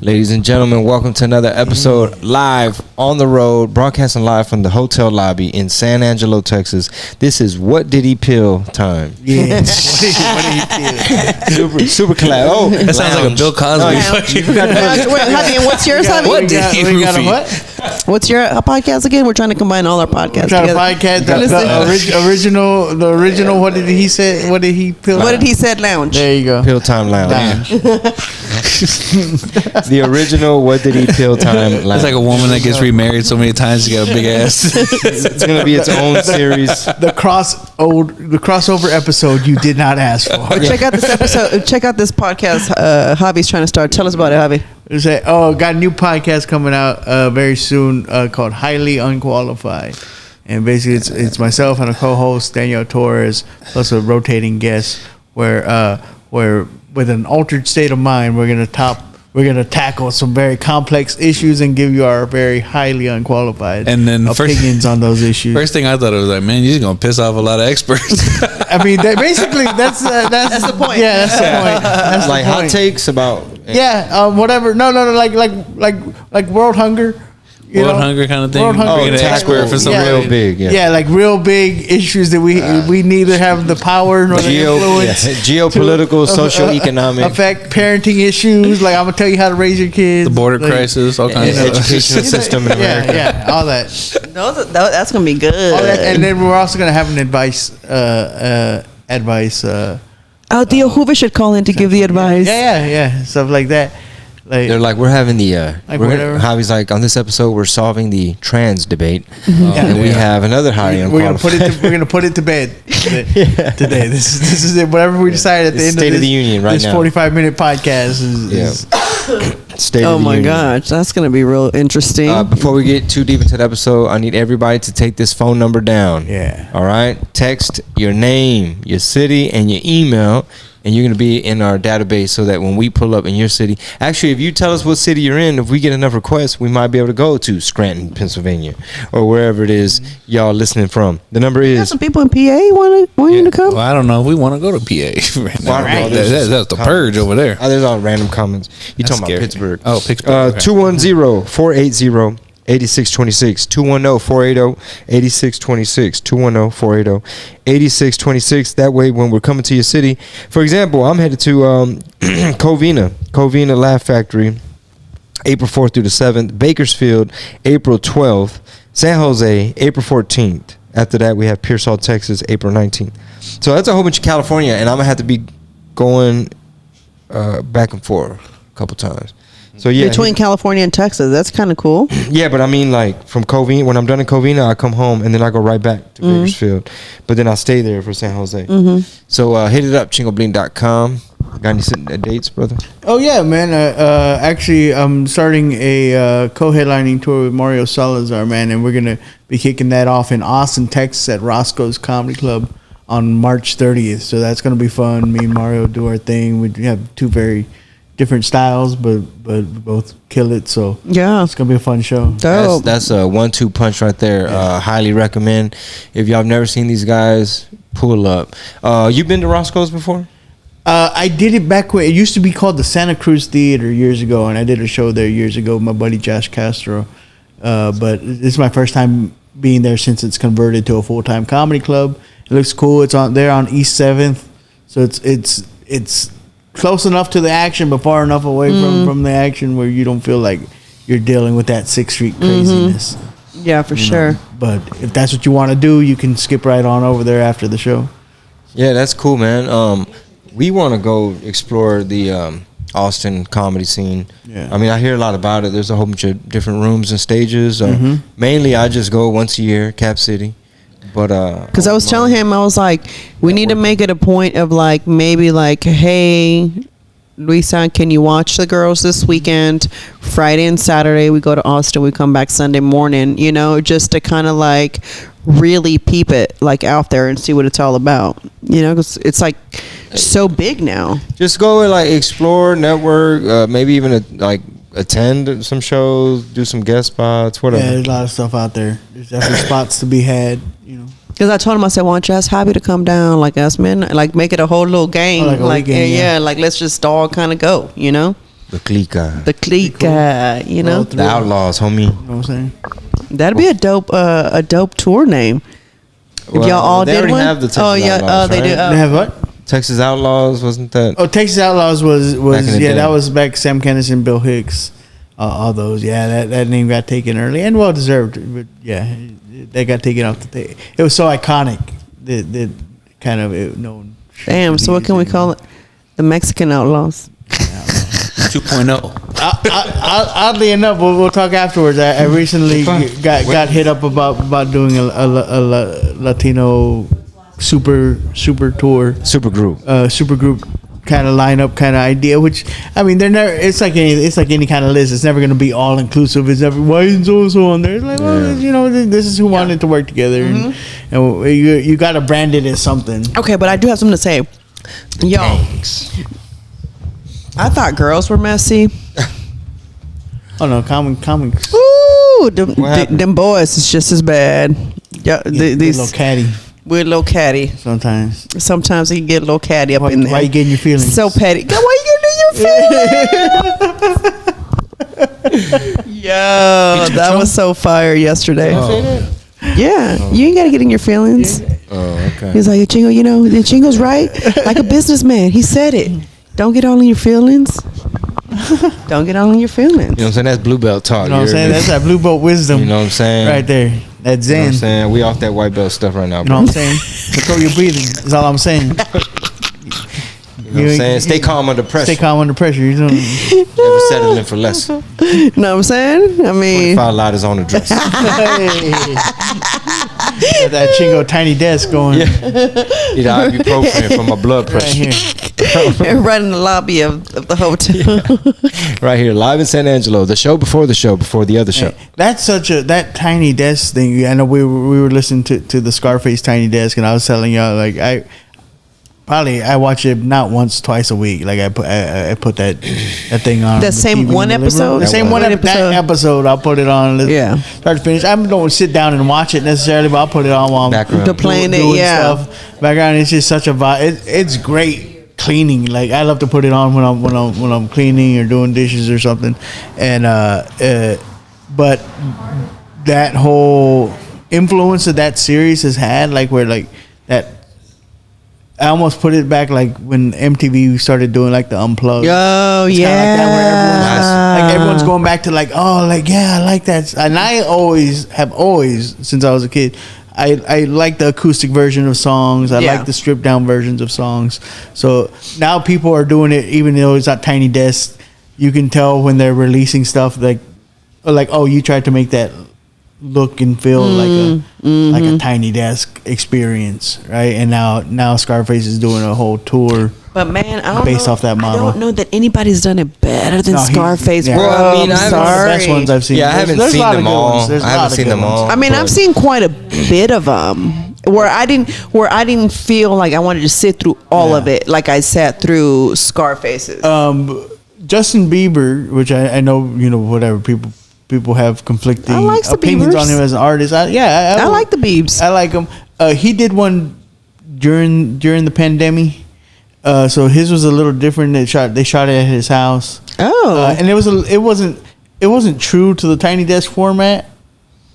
Ladies and gentlemen, welcome to another episode live on the road, broadcasting live from the hotel lobby in San Angelo, Texas. This is What Did He Pill time. Yeah. What did he pill? Super collab. Oh, that sounds like a Bill Cosby. Wait, Javi, what's yours, Javi? What did he roofie? What? What's your podcast again? We're trying to combine all our podcasts Trying together. to podcast the original. What did he say? What did he pill? What did he said? Lounge. There you go. Pill Time Lounge. The original What Did He Pill Time Lounge. It's like a woman that gets remarried so many times she got a big ass. It's going to be its own series. The crossover episode you did not ask for. Check out this episode. Check out this podcast. Javi's trying to start. Tell us about it, Javi. Got a new podcast coming out very soon called Highly Unqualified. And basically it's myself and a co-host, Daniel Torres, plus a rotating guest where with an altered state of mind, we're gonna tackle some very complex issues and give you our very highly unqualified opinions on those issues. First thing I thought was like, man, you're just gonna piss off a lot of experts. I mean, basically that's the point. Yeah, that's the point. That's like the point. hot takes about whatever. No, like world hunger. World hunger kind of thing. World hunger. Being an expert for something real big. Yeah, like real big issues that we neither have the power nor the influence. Geopolitical, socioeconomic. Affect parenting issues. Like I'm gonna tell you how to raise your kids. The border crisis, all kinds of educational system in America. Yeah, all that. That's gonna be good. All that, and then we're also gonna have an advice. Theo Hoover should call in to give the advice. Yeah, stuff like that. Like, they're like, we're having the Javi's like, on this episode we're solving the trans debate, and we have another highly unqualified. We're gonna put it to bed today. This is it. Whatever we decide at the end State of the Union right this now. 45-minute podcast is State of the Union. Oh my gosh, that's gonna be real interesting. Before we get too deep into the episode, I need everybody to take this phone number down. Yeah. All right. Text your name, your city, and your email. And you're going to be in our database so that when we pull up in your city, actually, if you tell us what city you're in, if we get enough requests, we might be able to go to Scranton, Pennsylvania, or wherever it is y'all listening from. The number is. Some people in PA want you to come. Well, I don't know if we want to go to PA right now. Well, That's the purge over there. There's all random comments. You're talking scary. about Pittsburgh. Oh, Pittsburgh. 210-480-8626. 210-480-8626. 210-480-8626. That way, when we're coming to your city, for example, I'm headed to Covina Laugh Factory, April 4th through the 7th. Bakersfield, April 12th. San Jose, April 14th. After that, we have Pearsall, Texas, April 19th. So that's a whole bunch of California, and I'm gonna have to be going back and forth a couple times. So yeah, between California and Texas, that's kind of cool. Yeah, but I mean, like from Covina, when I'm done in Covina, I come home and then I go right back to Bakersfield. But then I stay there for San Jose. So hit it up, chingobling.com. Got any dates, brother? Oh yeah, man. Actually, I'm starting a co-headlining tour with Mario Salazar, man, and we're gonna be kicking that off in Austin, Texas, at Roscoe's Comedy Club on March 30th. So that's gonna be fun. Me and Mario do our thing. We have two very different styles, but both kill it. So yeah, it's gonna be a fun show. That's a 1-2 punch right there. Highly recommend. If y'all have never seen these guys, pull up. You been to Roscoe's before? I did it back when it used to be called the Santa Cruz Theater years ago, and I did a show there years ago with my buddy Josh Castro. But this is my first time being there since it's converted to a full-time comedy club. It looks cool. It's on East 7th, so it's close enough to the action, but far enough away from the action where you don't feel like you're dealing with that 6th Street craziness. Yeah, for sure. But if that's what you want to do, you can skip right on over there after the show. Yeah, that's cool, man. We want to go explore the Austin comedy scene. Yeah. I mean, I hear a lot about it. There's a whole bunch of different rooms and stages. Mainly, I just go once a year, Cap City. But because I was telling him, I was like, we need to make it a point of like maybe like, hey, Luisa, can you watch the girls this weekend? Friday and Saturday we go to Austin. We come back Sunday morning. You know, just to kind of like really peep it like out there and see what it's all about. You know, because it's like so big now. Just go and like explore, network, maybe even like attend some shows, do some guest spots, whatever. Yeah, there's a lot of stuff out there. There's definitely spots to be had, you know. Because I told him, I said, why don't you ask Hobby to come down, like us men, like make it a whole little game, like a like weekend, yeah, like let's just all kind of go, you know. The clica. The clica, you know. The Outlaws, homie. You know what I'm saying? That'd be a dope tour name. If Well, y'all all they did already one. have the Texas oh yeah, Outlaws, they do. right? They have what? Texas Outlaws, wasn't that? Oh, Texas Outlaws was Back in the day. that was back Sam Kinison, Bill Hicks, all those. Yeah, that name got taken early and well deserved. But yeah, they got taken off the thing. It was so iconic that kind of no one. Damn. So what can we call it? The Mexican Outlaws. 2.0. Oddly enough, we'll talk afterwards. I recently got hit up about doing a Latino super tour, Super group. super group kind of lineup kind of idea. Which I mean, they're never. It's like any kind of list. It's never going to be all inclusive. It's never why isn't so on there. It's like well, you know, this is who wanted to work together, and you got to brand it as something. Okay, but I do have something to say. Yo, Thanks. I thought girls were messy. Oh no, common. Ooh, What happened? them boys is just as bad. Yeah, These these little catty we're a little catty. sometimes. Sometimes you can get a little catty up in there. Why you getting your feelings? So petty. Why you getting your feelings? Yo, that was so fire yesterday. Yeah, you ain't gotta get in your feelings. Oh, okay. He's like, Chingo, you know, the Chingo's right. Like a businessman, he said it. Don't get all in your feelings. Don't get all in your feelings. You know what I'm saying? That's blue belt talk. You know what I'm saying? That's that blue belt wisdom. You know what I'm saying? Right there. That You know zen. what I'm saying? We off that white belt stuff right now, You know bro. what I'm saying? Control your breathing. That's all I'm saying. You know what I'm saying? Stay calm under pressure. Stay calm under pressure. You know. Never settling for less. Know what I'm saying? I mean, 25 lighters on the dress. Got that Chingo tiny desk going Need an ibuprofen for my blood right pressure. here. right in the lobby of the hotel. Right here, live in San Angelo. The show before the other show. That's that tiny desk thing. I know we were listening to the Scarface Tiny Desk, and I was telling y'all like I watch it not once, twice a week. Like I put that thing on. The same TV one in the living episode? room. The same one That that episode. I'll put it on. Yeah. Start to finish. I don't sit down and watch it necessarily, but I'll put it on while I'm Background. To playing it, doing yeah. stuff. Background. It's just such a vibe. It's great cleaning. Like I love to put it on when I'm cleaning or doing dishes or something. And but that whole influence that series has had, like where like that. I almost put it back like when MTV started doing like the unplugged. Oh, It's kinda yeah. like that, where everyone's going back to like, oh, like yeah, I like that. And I have always since I was a kid, I like the acoustic version of songs. I Yeah. like the stripped down versions of songs. So now people are doing it, even though it's not Tiny Desk. You can tell when they're releasing stuff like oh, you tried to make that look and feel like a Tiny Desk experience, right? And now Scarface is doing a whole tour. But man, I don't Based know. off that model. I don't know that anybody's done it better than No, he- Scarface. yeah. Bro. Well, I mean, I I'm haven't- One of the sorry. best ones I've seen. Yeah, I haven't There's a seen lot of them good all. ones. There's a I lot haven't of seen good them ones. all. I mean, I've but- seen quite a bit of them where I didn't feel like I wanted to sit through all Yeah. of it like I sat through Scarface's. Justin Bieber, which I know, whatever people have conflicting I likes the opinions Biebers. on him as an artist. I like the Biebs. I like him. He did one during the pandemic. So his was a little different. They shot it at his house. Oh. And it wasn't true to the Tiny Desk format,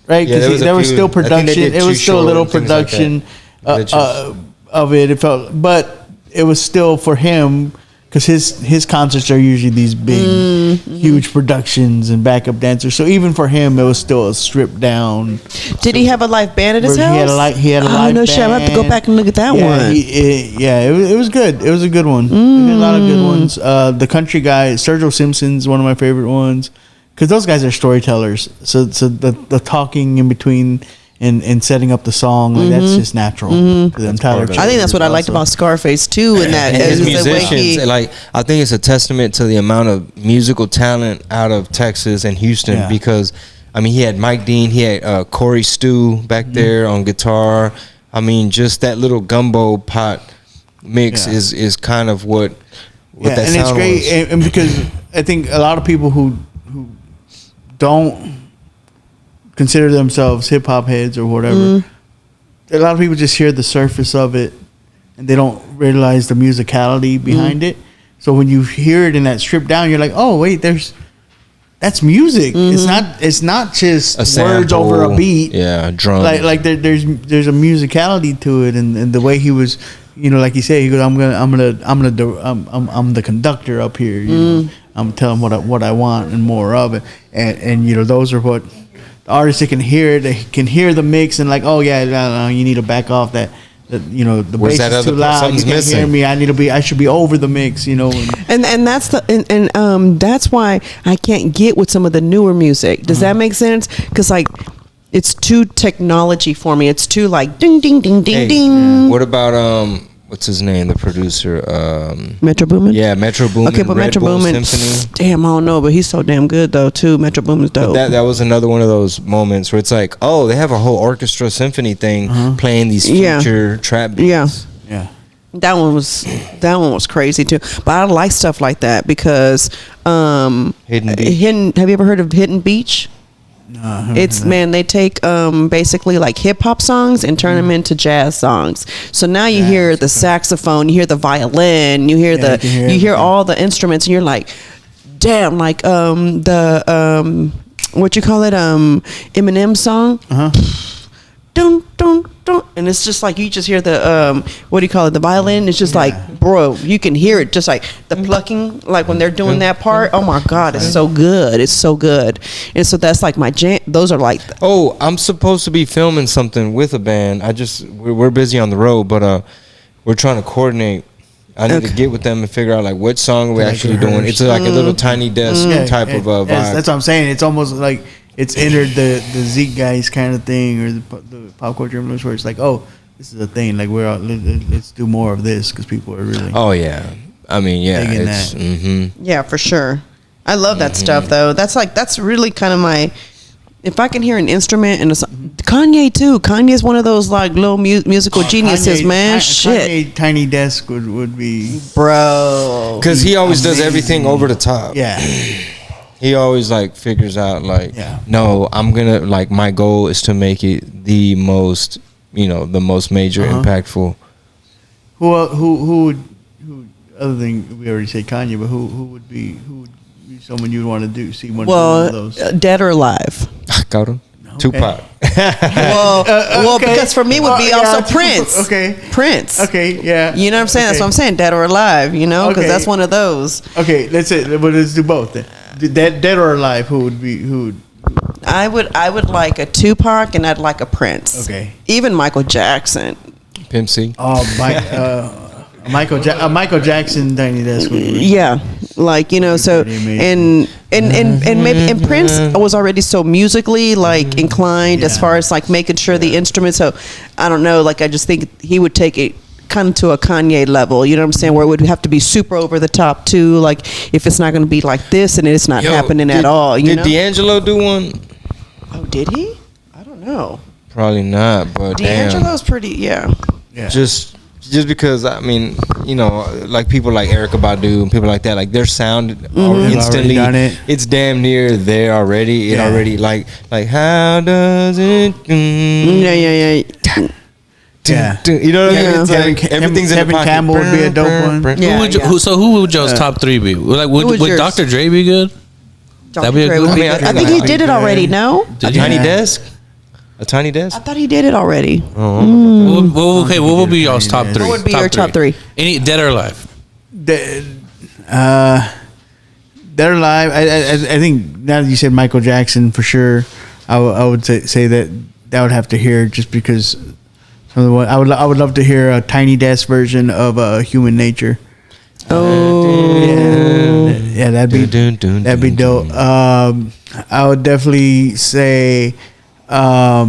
right? Yeah, Because there was still I think they production. did It was too still a short little and things like that. production Glitches. of it. It felt, but it was still for him because his concerts are usually these big, huge productions and backup dancers. So even for him, it was still a stripped down. Did he have a live band at his version. house? He had a Oh, live no band. shit. I'm gonna have to go back and look at that Yeah, one. it was good. It was a good one. He did a lot of good ones. The country guy, Sergio Simpson's one of my favorite ones because those guys are storytellers. So the talking in between and setting up the song, like that's just natural to them. Tyler, part of I think that's what I liked also. about Scarface too, and that And his is the way musicians, he- like I think it's a testament to the amount of musical talent out of Texas and Houston Yeah. because I mean he had Mike Dean, he had Corey Stew back there on guitar. I mean just that little gumbo pot mix Yeah. is kind of what that and sound it's great, was. and because I think a lot of people who don't consider themselves hip hop heads or whatever, a lot of people just hear the surface of it, and they don't realize the musicality behind it. So when you hear it in that stripped down, you're like, oh wait, that's music. It's not just A words over a sample, beat. Yeah, drum. Like there's a musicality to it, and the way he was, like he said, he goes, I'm the conductor up here. I'm telling what I want and more of it, and those are what the artists that can hear it. They can hear the mix and like, oh yeah, no, you need to back off that. The Where's bass that is too other- loud. You something's can't hear missing. me. I should be over the mix. And that's that's why I can't get with some of the newer music. Does that make sense? Because like it's too technology for me. It's too like ding ding ding ding Hey, ding. What about what's his name? The producer. Metro Boomin. Yeah, Metro Boomin. Okay, but Red Metro Bull Boomin. Symphony. Damn, I don't know, but he's so damn good though too. Metro Boomin's dope. That was another one of those moments where it's like, oh, they have a whole orchestra symphony thing playing these Yeah. future trap beats. Yeah. Yeah. That one was crazy too. But I like stuff like that because Hidden Beach. have you ever heard of Hidden Beach? No, It's man, they take basically like hip hop songs and turn them into jazz songs. So now you hear the saxophone, you hear the violin, you hear Yeah, you can hear you hear everything. all the instruments, and you're like, damn, like what you call it, Eminem song. Dun, dun, dun. And it's just like you just hear the what do you call it, the violin. It's just like, bro, you can hear it, just like the plucking, like when they're doing that part. Oh my god, it's so good, it's so good. And so that's like my jam. Those are like Oh, I'm supposed to be filming something with a band. We're busy on the road, but we're trying to coordinate. I need to get with them and figure out like what song we're Like actually rehearse. doing. It's like a little tiny desk type of vibe. That's what I'm saying. It's almost like it's entered the Zeke guys kind of thing, or the pop culture influence, where it's like, oh, this is a thing. Like let's do more of this because people are really. Oh yeah, I mean yeah, Digging it's that. yeah, for sure. I love that stuff though. That's really kind of my. If I can hear an instrument and Kanye too. Kanye is one of those like little musical geniuses, man. Shit, Kanye, Tiny Desk would be. bro. because he always does everything over the top. Yeah. He always like figures out like, Yeah. no, I'm gonna like my goal is to make it the most major impactful. Who other than we already said Kanye, but who would be someone you'd want to see one of those? Dead or alive. Got him. Tupac. Well, Okay. because for me would be Yeah, also Prince. Okay. Prince. Okay, yeah. You know what I'm saying? That's Okay. what I'm saying. Dead or alive. You know, because Okay. that's one of those. Okay, let's do both then. Dead or alive? Who would? I would like a Tupac and I'd like a Prince. Okay. Even Michael Jackson. Pimp C. Oh, Michael Jackson, Tiny Desk. Yeah, like so pretty amazing. and maybe and Prince was already so musically like inclined as Yeah. far as like making sure the instruments. So I don't know, like I just think he would take it kind of to a Kanye level. You know what I'm saying? Where it would have to be super over the top too. Like if it's not going to be like this, and it's not happening at all. You Did know? D'Angelo do one? Oh, did he? I don't know. Probably not, but D'Angelo's pretty. Yeah. Yeah. just because I mean, like people like Erykah Badu and people like that, like their sound already instantly, done it. it's damn near there already. It Yeah. already like how does it? Yeah. Yeah. You know what I mean? Yeah. It's like everything's in the Kevin pocket. Campbell would be a dope one. Yeah. Who would y'all's top three be? Like, Who was would yours? Dr. Dre be good? That'd be a Dre good would one. be I good. mean, I think he Dr. did it Dre. already. No, A Did you? tiny desk. A tiny desk. I thought he did it already. Okay, what would be y'all's top What three? would be your top three? Any dead or alive? Dead or alive. I think now that you said Michael Jackson for sure, I would say that would have to hear just because. I would love to hear a Tiny Desk version of Human Nature. Oh, Yeah, that'd be dope. I would definitely say, I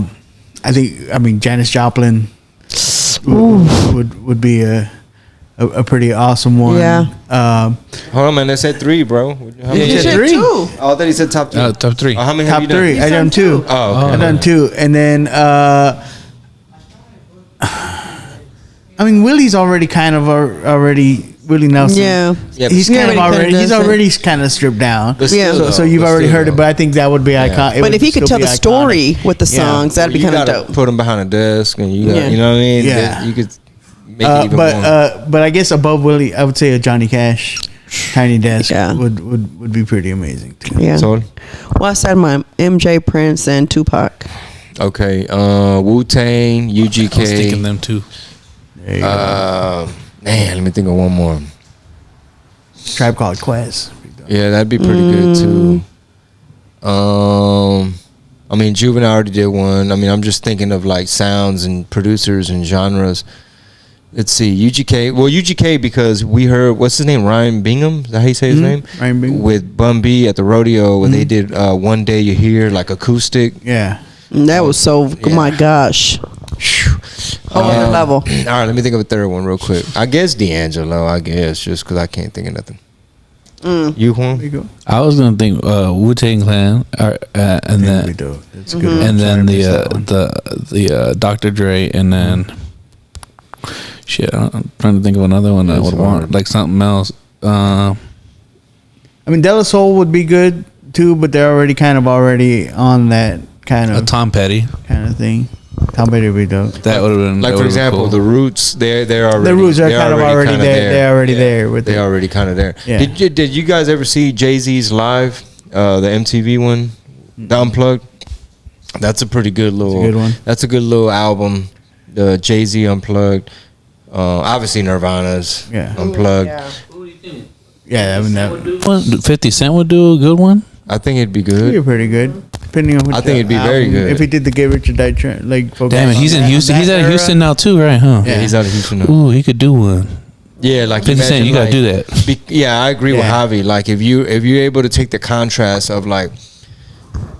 mean Janis Joplin would be a pretty awesome one. Yeah. Hold on, man. They said three, bro. How many You did said you- three. Two. Oh, I thought he said top three. Top three. Oh, how many have Top you done? three. I done two. Oh, okay. I done two, and then I mean Willie's already kind of Willie Nelson. Yeah. Yeah, he's he kind of already kinda he's does it. already kind of stripped down. But Yeah. still, So though, you've but already still, heard it, though. but I think that would be iconic. But if he could tell the story with the Yeah. songs, that'd be You kind of gotta dope. put him behind a desk, and you got, Yeah. you know what I mean? Yeah. You could make it even more. But I guess above Willie, I would say a Johnny Cash. Tiny Desk Yeah. would be pretty amazing too. Yeah. So Well, I said my MJ, Prince, and Tupac. okay, Wu-Tang, I was thinking UGK. them too. There you go. Man, let me think of one more. Tribe Called Quest. Yeah, that'd be pretty good too. I mean, Juvenile already did one. I mean, I'm just thinking of like sounds and producers and genres. Let's see, UGK. Well, UGK because we heard what's his name, Ryan Bingham. Is that how you say his name? Ryan Bingham. With Bun B at the rodeo, where they did "One Day You Hear" like acoustic. Yeah. And that was so. Yeah. Oh my gosh. Whole other level. All right, let me think of a third one real quick. I guess D'Angelo. I guess just because I can't think of nothing. You There you Juan? go. I was gonna think Wu-Tang Clan, and That'd then be dope. That's a good one. and then Sorry, I missed that one. the Dr. Dre, and then shit. I'm trying to think of another one that I That's would hard. want, like something else. I mean, De La Soul would be good too, but they're already on that kind A of Tom Petty. thing. Tom Petty would be dope. That would have been Like that for would've been example, cool. the Roots. They're already. The Roots are they're kind of already kinda there. They're already there with They're it. already kind of there. Yeah. Did you guys ever see Jay-Z's live, the MTV one, the Unplugged? That's a pretty good little. good one. That's a good little album. The Jay-Z Unplugged. Obviously Nirvana's Yeah. Unplugged. Yeah, I mean that 50 Cent would do a good one. I think it'd be would be good. pretty good. Depending on which I think it'd be very album. good. If he did the Get Rich or Die Trying, like focus Damn it, on he's in that- Houston. He's that out of era. Houston now too, right? Huh? Yeah, he's out of Houston now. Ooh, he could do one. Yeah, like 50 Cent, imagine, you gotta like, do that. Yeah, I agree with Yeah. Javi. Like if you're able to take the contrast of like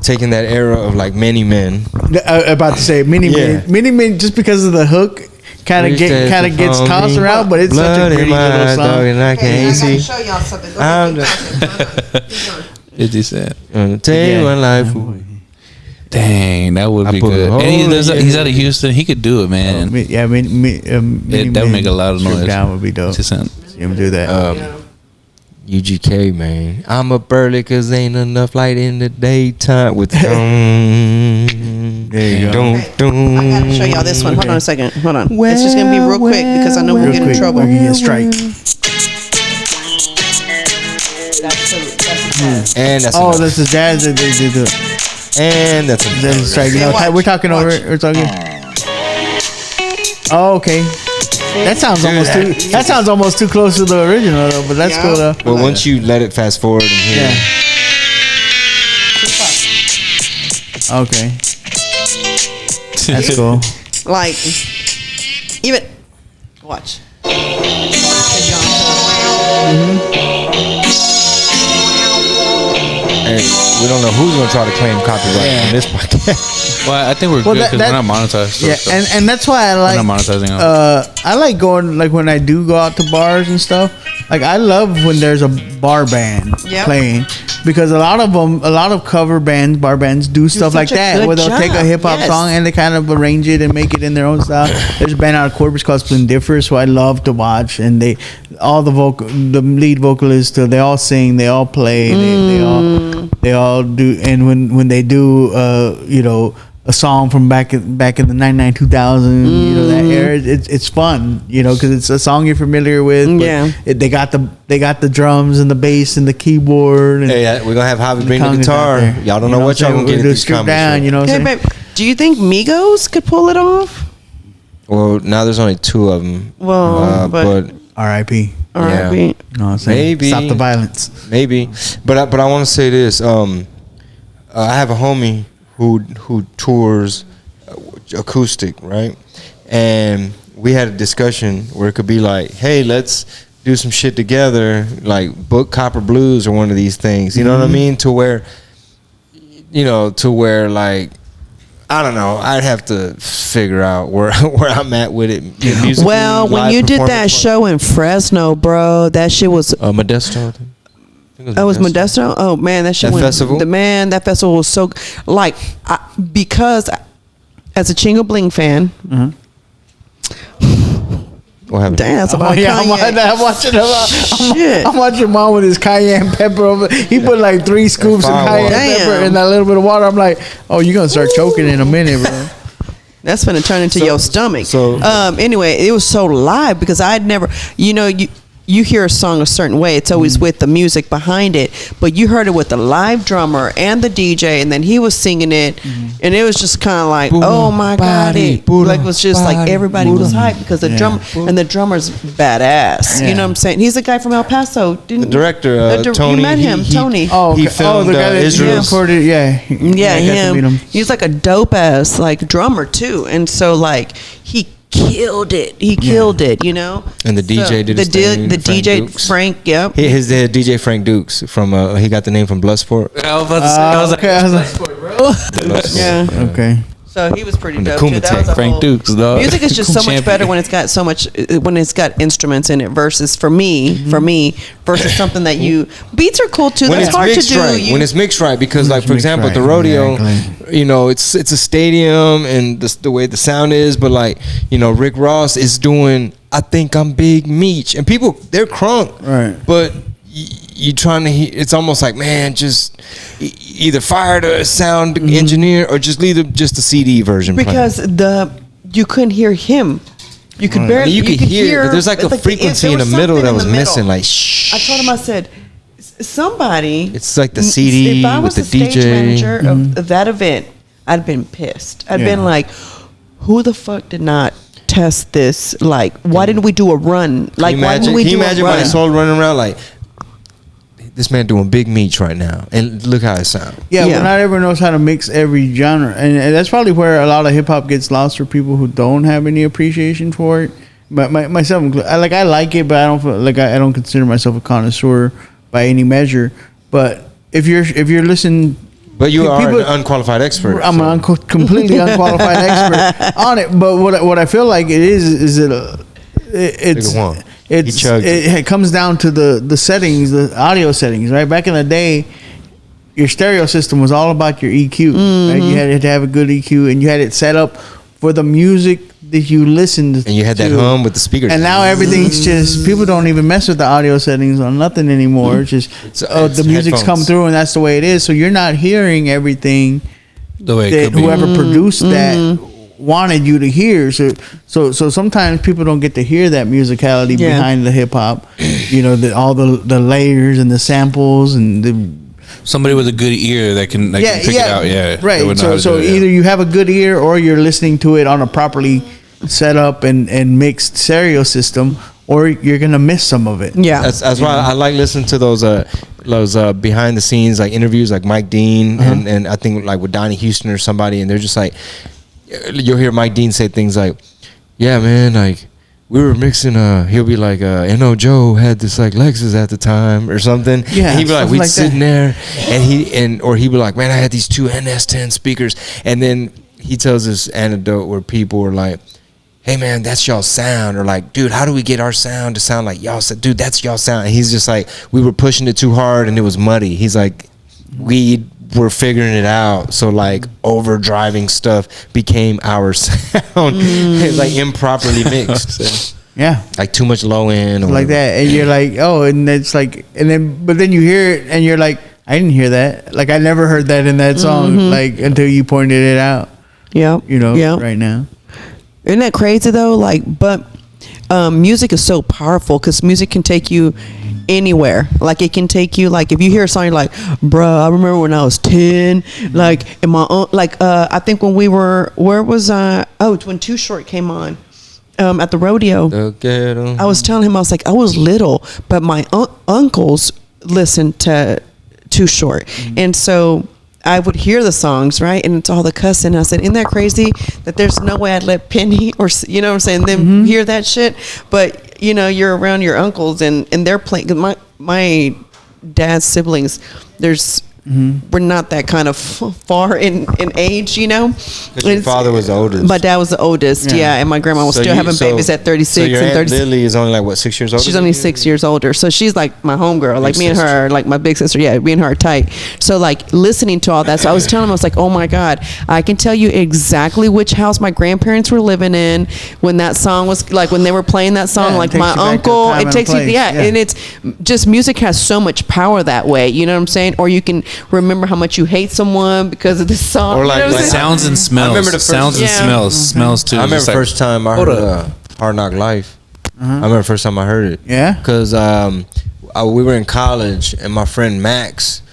taking that era of like many men. About to say Yeah. Mini Man, just because of the hook, kind of gets tossed around, but it's such a Blood in pretty my little eyes, dog, song. and I can't see. show y'all something. I'm the- 50 Cent. Gonna tell you Yeah. one life. Dang, that would I be put a good. hole And in he's your out of Houston. He could do it, man. Yeah, Mini that would Man make a lot of strip noise. Down would be dope. 50 Cent. See him do that. UGK, man. I'm a burly cause ain't enough light in the daytime with There you go. I gotta show y'all this one. Hold on a second. Hold on. It's just gonna be real quick because I know we'll Real get in quick, trouble. we're gonna get a strike. And that's Oh, enough. this is jazz. And that's That's a enough. strike. Hey, watch, We're talking over. watch. We're talking. Oh, okay. That sounds almost too. That sounds almost too close to the original, though. But that's Yeah. cool, though. But once you let it fast forward and hear Yeah. Okay. That's cool. Like, even watch. and we don't know who's gonna try to claim copyright on this podcast. Well, I think we're Well, good that- because we're not monetized. So Yeah, and that's why I like. we're not monetizing them. I like going like when I do go out to bars and stuff. Like I love when there's a bar band Yep. playing because a lot of cover bands, bar bands do stuff like such a that good where they'll take a job. hip hop Yes. song and they kind of arrange it and make it in their own style. There's a band out of Corpus called Splendiferous who I love to watch, and the lead vocalists, they all sing, they all play, they all do, and when they do, a song from back in the 99 2000 that era, it's fun, because it's a song you're familiar with, but Yeah. they got the drums and the bass and the keyboard, and Hey, we're gonna have Javi bring the congas out guitar. there. Y'all don't You know what y'all I'm gonna saying? get We'll at do these strip comedy down, shows. you know what Hey, I'm saying? babe, do you think Migos could pull it off? Well, now there's only two of them. Well, but R.I.P. R.I.P. You know what I'm saying? Maybe. Stop the violence. maybe. But I want to say this. I have a homie who tours acoustic, right? And we had a discussion where it could be like, hey, let's do some shit together, like book Copper Blues or one of these things. You know what I mean? To where like, I don't know. I'd have to figure out where I'm at with it. musically, Well, when live you did that performance-wise. show in Fresno, bro, that shit was. Modesto. I think. Oh, it was Modesto. Oh man, that shit That went. festival? That festival was so like because as a Chingo Bling fan, What happened? damn, that's about I'm Kanye. Shit. I'm watching mom with his cayenne pepper over. He put like 3 scoops of Fire cayenne water. pepper Damn. in that little bit of water. I'm like, oh, you're gonna start choking in a minute, bro. That's gonna turn into your stomach. so- Anyway, it was so live because I'd never, you you hear a song a certain way. It's always with the music behind it, but you heard it with the live drummer and the DJ, and then he was singing it, and it was just kind of like, oh my God, it was just like everybody was hyped because the drum and the drummer's badass. Yeah. You know what I'm saying? He's a guy from El Paso. The director, Tony. You met him, Tony. He filmed the guy that Israel's. recorded. Yeah, Yeah, I got to meet him. He's like a dope ass like drummer too, and so like he killed it. He killed it, you know. And the DJ did his thing, the Frank DJ Dukes. Frank. Yep. His DJ Frank Dukes from he got the name from Bloodsport. I was about to say, I was like, Yeah. Okay. So he was pretty And the dope too. That was a Frank whole- Dukes, dog. Music is just so much Champion. better when it's got so much when it's got instruments in it versus for me versus something that you beats are cool too. When That's it's hard to mixed do. right, when it's mixed right, because like for mixed example, at the right, rodeo, exactly. you know, it's a stadium and the way the sound is, but like you know, Rick Ross is doing "I Think I'm Big Meech" and people they're crunk, Right. But you trying to, it's almost like man, just either fire the sound engineer or just leave just the CD version playing. because you couldn't hear him. You could barely. you could hear, but there's like a the- frequency there in the was middle something that in was the middle. missing. Like shh. I told him, I said, somebody. It's like the CD If I with was the stage DJ. manager of that event, I'd been pissed. I'd been Yeah. like, who the fuck did not test this? Like, why didn't we do a run? Like, why didn't we can you do imagine a my run? soul running around like this man doing Big Meech right now, and look how it sounds. Yeah, Yeah. but not everyone knows how to mix every genre, and that's probably where a lot of hip hop gets lost for people who don't have any appreciation for it. But myself, I like it, but I don't feel like I don't consider myself a connoisseur by any measure. But if you're listening, But you are people- an unqualified expert. I'm so. an completely unqualified expert on it. But what I feel like it is it's Look at Juan. He chugged it comes down to the settings, the audio settings, right? Back in the day, your stereo system was all about your EQ. Right? You had to have a good EQ, and you had it set up for the music that you listened to. And you had that hum with the speakers. And now everything's just people don't even mess with the audio settings on nothing anymore. It's just It's the music's headphones. come through and that's the way it is. So you're not hearing everything The way it that could be. whoever produced that wanted you to hear. So sometimes people don't get to hear that musicality Yeah. behind the hip hop. You know, all the layers and the samples and the Somebody with a good ear that can pick it out. Yeah, they right. would know how So to do it, either you have a good ear or you're listening to it on a properly set up and mixed stereo system, or you're gonna miss some of it. Yeah. That's why I like listening to those behind the scenes like interviews like Mike Dean and I think like with Donnie Houston or somebody, and they're just like you'll hear Mike Dean say things like, "Yeah, man, like we were mixing he'll be like N.O. Joe had this like Lexus at the time or something." Yeah, and he'd be like, something we'd like sitting that. there or he'd be like, "Man, I had these two NS10 speakers," and then he tells this anecdote where people were like, "Hey man, that's y'all sound," or like, "Dude, how do we get our sound to sound like y'all?" Said, "Dude, that's y'all sound." And he's just like, "We were pushing it too hard and it was muddy." He's like, "We were figuring it out, so like overdriving stuff became our sound." It's like improperly mixed, Yeah. like too much low end, or Like that, and you're like, oh, and it's like, but then you hear it, and you're like, I didn't hear that. Like I never heard that in that song, like until you pointed it out. Yeah. You know, Yeah. right now. Isn't that crazy though? Like, but music is so powerful because music can take you anywhere. Like, it can take you. Like, if you hear a song, you're like, "Bruh, I remember when I was 10." Like, in my own. Like, I think when we were, where was I? Oh, it's when Too Short came on, at the rodeo. Look at 'em. I was telling him, I was like, I was little, but my uncles listened to Too Short, and so I would hear the songs, right? And it's all the cussing. I said, isn't that crazy that there's no way I'd let Penny or, you know what I'm saying, them hear that shit? But, you know, you're around your uncles and they're playing. 'Cause my dad's siblings, we're not that kind of far in age, you know? 'Cause your father was the oldest. My dad was the oldest, yeah. And my grandma was still having babies at 36 so your and Aunt 36. Lily is only like what, 6 years old? She's only 6 years older, so she's like my homegirl. Like Big me and her, sister. are like my big sister. Yeah, me and her are tight. So like listening to all that. So I was telling him, I was like, oh my god, I can tell you exactly which house my grandparents were living in when that song was like when they were playing that song. Yeah, it like takes my you back to uncle, time it and takes you, place. yeah, Yeah. and it's just music has so much power that way. You know what I'm saying? Or you can remember how much you hate someone because of this song. Or you like- know what I'm like saying? Sounds and I remember the smells. first- Sounds and Yeah. smells. Smells too. I remember Just the like, first time I hold heard up. Hard Knock Life. I remember the first time I heard it. Yeah? Because we were in college, and my friend Max,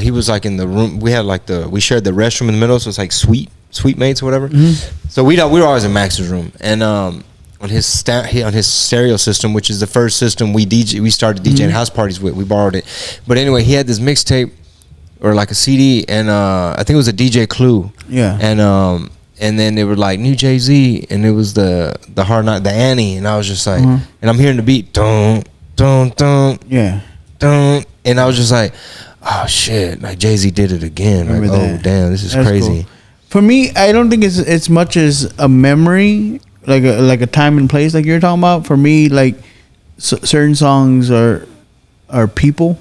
he was like in the room. We had like we shared the restroom in the middle, so it's like suite mates or whatever. So we were always in Max's room, and on his stereo system, which is the first system we started DJing house parties with. We borrowed it, but anyway, he had this mixtape or like a CD, and I think it was a DJ Clue. Yeah. And then they were like New Jay-Z, and it was the Hard Knock, the Annie, and I was just like, and I'm hearing the beat, dun dun dun, Yeah. dun, and I was just like, oh shit, like Jay-Z did it again. Like, oh damn, this is That's crazy. cool. For me, I don't think it's as much as a memory, like a time and place, like you're talking about. For me, like certain songs are people.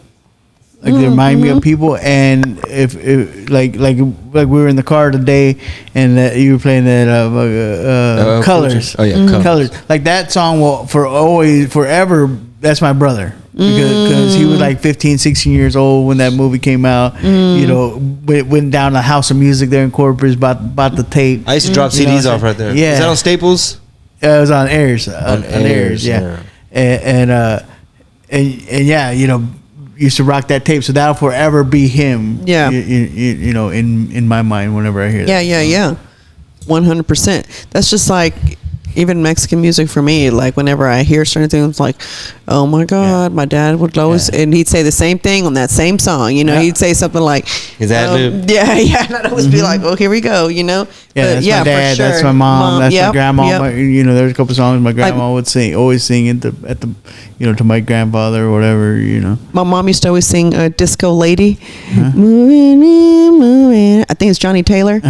Like they remind me of people, and if like we were in the car today, and you were playing that Colors. Oh yeah, Colors. Like that song will forever. That's my brother because he was like 15, 16 years old when that movie came out. You know, went down to House of Music there in Corpus, bought the tape. I used to drop CDs off right there. Yeah, is that on Staples? It was on Airs. On Airs, yeah. And yeah, you know. Used to rock that tape, so that'll forever be him. Yeah, you know, in my mind, whenever I hear that. Yeah, 100%. That's just like even Mexican music for me. Like whenever I hear certain things, it's like, oh my God, my dad would always, and he'd say the same thing on that same song. You know, he'd say something like, "Is that lib?" Yeah, and I'd always be like, "Oh, here we go." You know, yeah, that's my dad, for sure. that's my mom, that's my grandma. Yep. You know, there's a couple songs my grandma would sing, always sing at the, you know, to my grandfather or whatever. You know, my mom used to always sing "Disco Lady," moving in, moving. I think it's Johnny Taylor.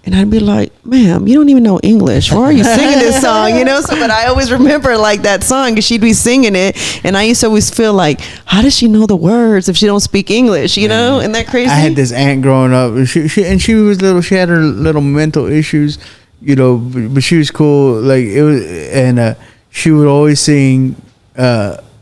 And I'd be like, ma'am, you don't even know English. Why are you singing this song? You know, so but I always remember like that song because she'd be singing it. And I used to always feel like, how does she know the words if she don't speak English? You know, isn't that crazy? I had this aunt growing up. She was little. She had her little mental issues, you know, but she was cool. Like it was, and she would always sing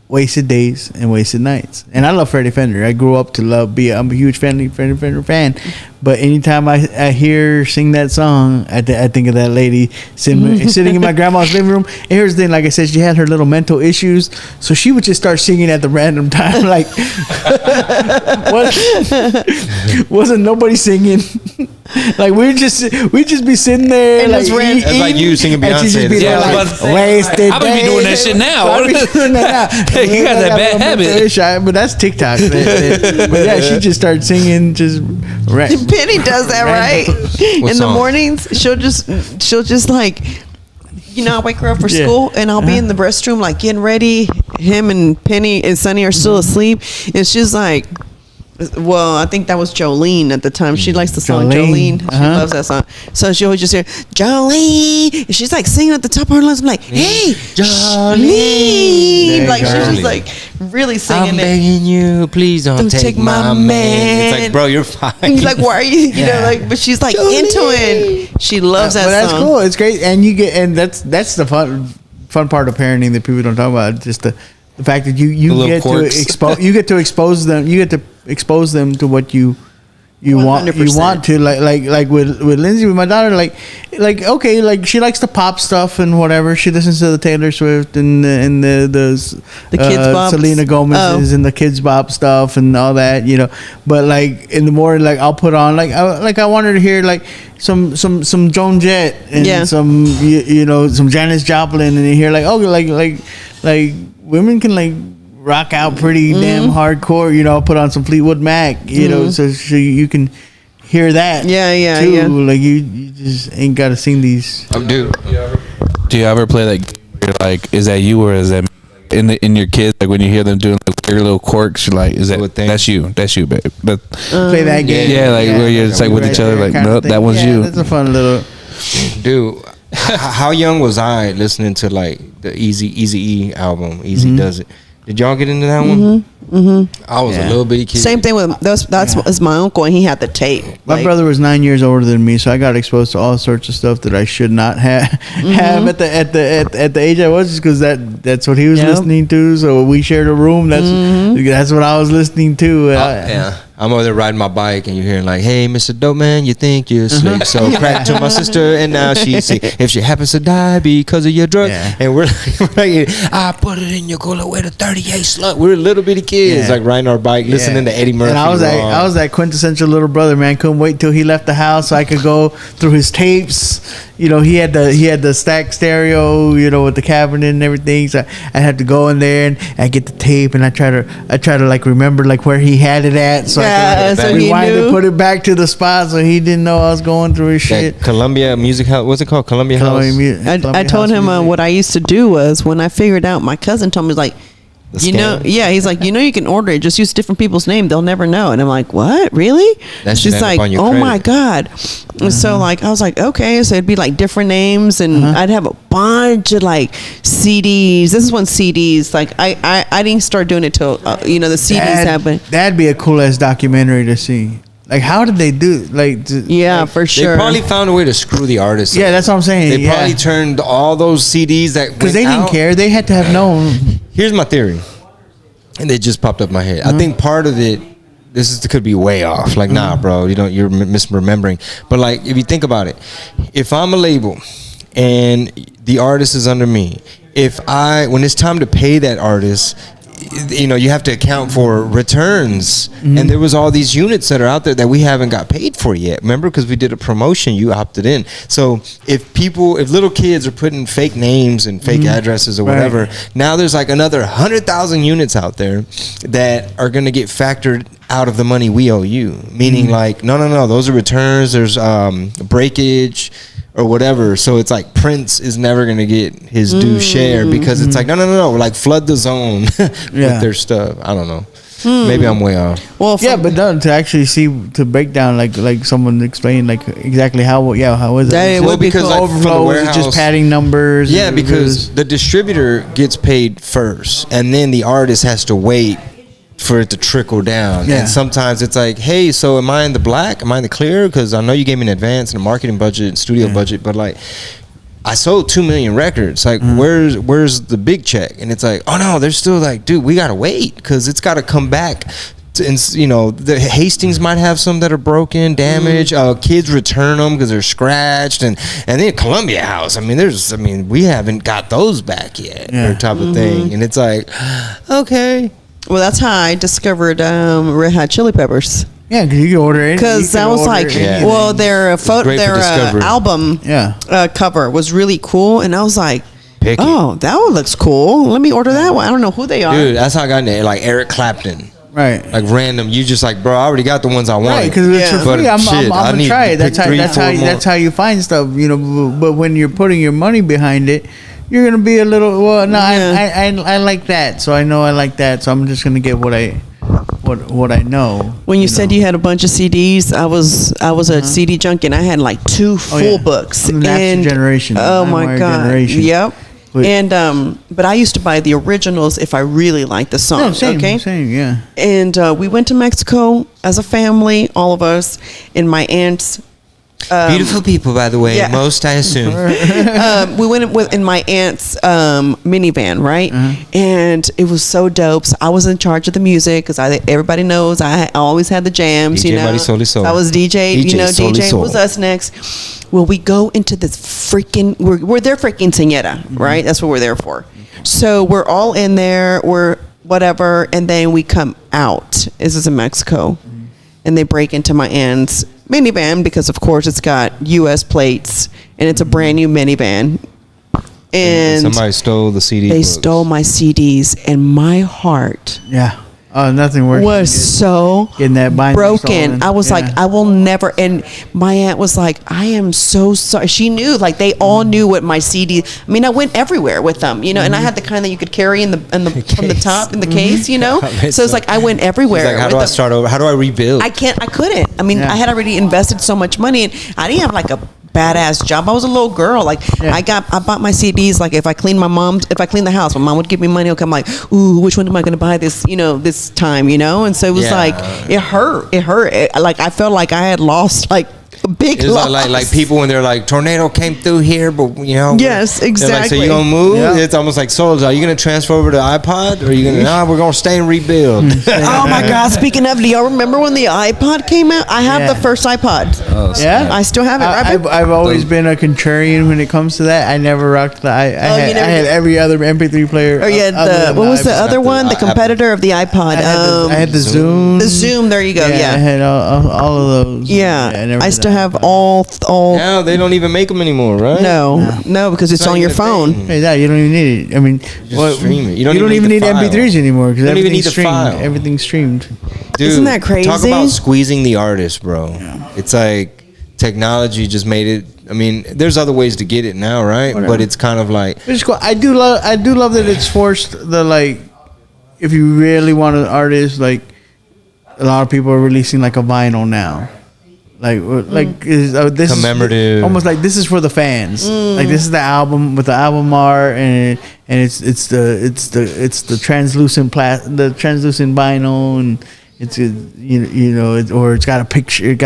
"Wasted Days" and "Wasted Nights." And I love Freddie Fender. I grew up to I'm a huge Freddie Fender fan. But anytime I hear her sing that song, I think of that lady sitting in my grandma's living room. And here's the thing, like I said, she had her little mental issues, so she would just start singing at the random time. Like, wasn't nobody singing? Like we'd just be sitting there, and like it's like you singing Beyonce. Wasted I would be doing that shit now. I be doing that now. You got that bad habit. But that's TikTok. But yeah, she just started singing, just Penny does that, right? In the mornings, she'll just like, you know, I wake her up for school, and I'll be in the restroom like getting ready. Him and Penny and Sonny are still asleep, and she's like, well, I think that was Jolene at the time. She likes the song Jolene. She loves that song. So she always just hear Jolene. And she's like singing at the top of her lungs. I'm like, hey, Jolene. Like she's just like really singing. I'm begging you, please don't take my man. It's like, bro, you're fine. He's like, why are you? You know, like, but she's like Jolene. into it. She loves that but that's song. cool. It's great, and that's the fun part of parenting that people don't talk about. Just the fact that you get to expose them. You get to expose them to what you 100%. want to like with Lindsay, with my daughter, like okay, like she likes the pop stuff and whatever. She listens to the Taylor Swift and the Kids Bop, Selena Gomez's and the Kids Bop stuff and all that, you know. But like in the morning, like I'll put on I want her to hear like some Joan Jett and some you know, some Janis Joplin, and you hear like, oh, like women can like rock out pretty damn hardcore, you know. Put on some Fleetwood Mac, you know, so you can hear that. Too. Like you just ain't got to sing these. Do you ever play like you're like, is that you or is that in your kids? Like when you hear them doing like weird little quirks, you're like, is that's you, babe? But play that game. Yeah, like where you're just like with each other, like no, that one's you. That's a fun little. Dude, how young was I listening to like the Easy album? Easy Does It. Did y'all get into that one? I was a little bitty kid. Same thing with that's my uncle, and he had the tape. My brother was 9 years older than me, so I got exposed to all sorts of stuff that I should not have at the age I was, just because that's what he was listening to. So we shared a room. That's what I was listening to. I'm over there riding my bike, and you're hearing like, "Hey, Mr. Dope Man, you think you're slick? So crack to my sister, and now she's sick. If she happens to die because of your drug, and we're like, I put it in your cooler with a 38 slut. We're little bitty kids, like riding our bike, listening to Eddie Murphy. And I was that quintessential little brother, man. Couldn't wait till he left the house so I could go through his tapes. You know, he had the stack stereo, you know, with the cabinet and everything. So I had to go in there and I get the tape, and I try to like remember like where he had it at, so I could rewind and put it back to the spot, so he didn't know I was going through his shit. Columbia Music House, what's it called? Columbia House. I told him what I used to do was when I figured out. My cousin told me like. He's like, you can order it. Just use different people's name. They'll never know. And I'm like, what? Really? She's like, oh credit. My God. And so like, I was like, okay. So it'd be like different names, and I'd have a bunch of like CDs. This is when CDs, like I didn't start doing it till, the CDs happened. That'd be a cool ass documentary to see. Like, how did they do? For sure. They probably found a way to screw the artists. Yeah, that's what I'm saying. They probably turned all those CDs that because they didn't care. They had to have known. Here's my theory, and it just popped up in my head. I think part of it, could be way off. Like, nah, bro, you're misremembering. But like, if you think about it, if I'm a label and the artist is under me, when it's time to pay that artist, you have to account for returns, and there was all these units that are out there that we haven't got paid for yet. Remember, because we did a promotion, you opted in. So if little kids are putting fake names and fake addresses or whatever, now there's like another 100,000 units out there that are going to get factored out of the money we owe you. Meaning like, no, those are returns. There's breakage or whatever. So it's like Prince is never going to get his due share, because it's like, no, like flood the zone with their stuff. I don't know. Maybe I'm way off. Well, but to actually to break down like someone explained like exactly how is it? Well, because like overflow is just padding numbers. Yeah, because the distributor gets paid first, and then the artist has to wait for it to trickle down. And sometimes it's like, hey, so am I in the black? Am I in the clear? Because I know you gave me an advance and a marketing budget and studio budget, but like, I sold 2 million records. Like, where's the big check? And it's like, oh no, they're still like, dude, we gotta wait, because it's gotta come back. And the Hastings might have some that are broken, damaged. Kids return them because they're scratched, and then Columbia House. We haven't got those back yet, or type of thing. And it's like, okay. Well, that's how I discovered Red Hot Chili Peppers. Yeah, because you can order it. Because I was like, their album cover was really cool, and I was like, oh, that one looks cool. Let me order that one. I don't know who they are. Dude, that's how I got in there. Like Eric Clapton. Right. Like random. You just like, bro, I already got the ones I want. Right, because it's for free. I'm going to try it. That's how you find stuff, But when you're putting your money behind it, you're gonna be a little. Well, no, I like that, so I know I like that, so I'm just gonna get what I know. When you said you had a bunch of CDs, I was a CD junkie, and I had like 2 full books. I'm the Napster generation. Oh my God. Generation. Yep. And but I used to buy the originals if I really liked the song. No, same, yeah. And we went to Mexico as a family, all of us, and my aunts. Beautiful people, by the way. Yeah. Most, I assume. We went in my aunt's minivan, right? And it was so dope. So I was in charge of the music, because everybody knows I always had the jams. DJ Marisol. I was DJ. DJ was us next. Well, we go into this freaking. We're there for quinceañera, right? That's what we're there for. So we're all in there. We're whatever, and then we come out. This is in Mexico, and they break into my aunt's minivan, because of course it's got US plates, and it's a brand new minivan, and somebody stole the CDs. They stole my CDs, and my heart nothing worse was so getting that broken. Stolen. I was like, I will never. And my aunt was like, I am so sorry. She knew, like, they all knew what my CD. I mean, I went everywhere with them, and I had the kind that you could carry in the from the top in the case, So it's like I went everywhere. Like, how do I start over? How do I rebuild? I couldn't. I mean, I had already invested so much money, and I didn't have like a badass job. I was a little girl. Like, I bought my CDs. Like, if I clean the house, my mom would give me money. Okay, I'm like, ooh, which one am I going to buy this, this time, And so it was like, it hurt. Like, I felt like I had lost like big It's loss. like people when they're like tornado came through here, but Yes, they're exactly. Like, so you gonna move? Yeah. It's almost like souls. Are you gonna transfer over to iPod, or are you gonna? Nah, we're gonna stay and rebuild. Oh my God! Speaking of, do y'all remember when the iPod came out? I have Yeah. the first iPod. Oh, Yeah, I still have it. I've always been a contrarian when it comes to that. I never rocked the. I you never had did. every other MP3 player. Or yeah, what was the other one? The competitor of the iPod. I had the Zoom. The Zoom. There you go. I Yeah. had all of those. Yeah. never I did still that. have all. Now they don't even make them anymore, right? No, because it's not on your even a phone. thing. Hey, that you don't even need it. I mean, Just stream it. You don't even the need file. MP3s anymore because You don't even everything's need the streamed. file. Everything's streamed. Dude, Isn't that crazy? Talk about squeezing the artist, bro. It's like technology just made it. I mean, there's other ways to get it now, right? Whatever. But it's kind of like It's cool. I do love that it's forced the like. If you really want an artist, like a lot of people are releasing like a vinyl now. This Commemorative. is almost like this is for the fans. Like this is the album with the album art and it's the translucent translucent vinyl and it's or it's got a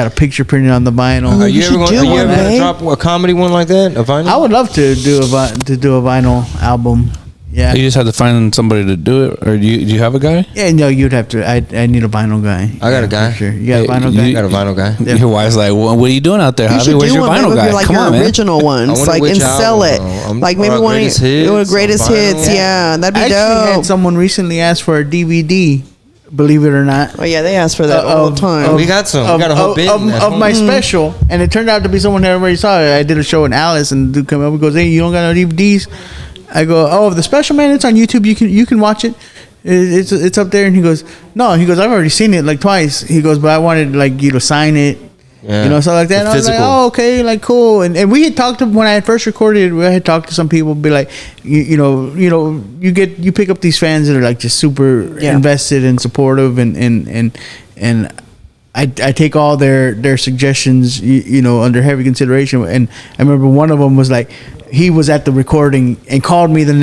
picture printed on the vinyl. Are you ever should do going one, to babe. drop a comedy one like that? A vinyl? I would love to do a vinyl album. Yeah. You just have to find somebody to do it, or do you have a guy? Yeah, no, you'd have to. I need a vinyl guy. I got a guy. For sure. You got a vinyl You- guy? I got a vinyl guy. Your wife's like, what are you doing out there, You Javi? should Where's do your one vinyl maybe guy? like Come your on, man. original ones, wonder like which and sell it. album, Like maybe or one of greatest your hits greatest on hits. vinyl. Yeah, that'd I be actually had dope. someone recently ask for a DVD. Believe it or not. Oh yeah, they ask for that all the time. We got some. We got a whole bin at of home. my special, and it turned out to be someone that already saw it. I did a show in Alice, and the dude came up and goes, "Hey, you don't got no DVDs?" I go, "Oh, the special, man, it's on YouTube. You can watch it. It's up there." And he goes, "No," he goes, "I've already seen it like twice." He goes, "But I wanted like you to sign it." Yeah. You know, stuff like that. And I was like, Physical. "Oh, okay, like cool." And we had talked to when I had first recorded. We had talked to some people, be like, you pick up these fans that are like just super invested and supportive, and I take all their suggestions, under heavy consideration. And I remember one of them was like, he was at the recording and called me the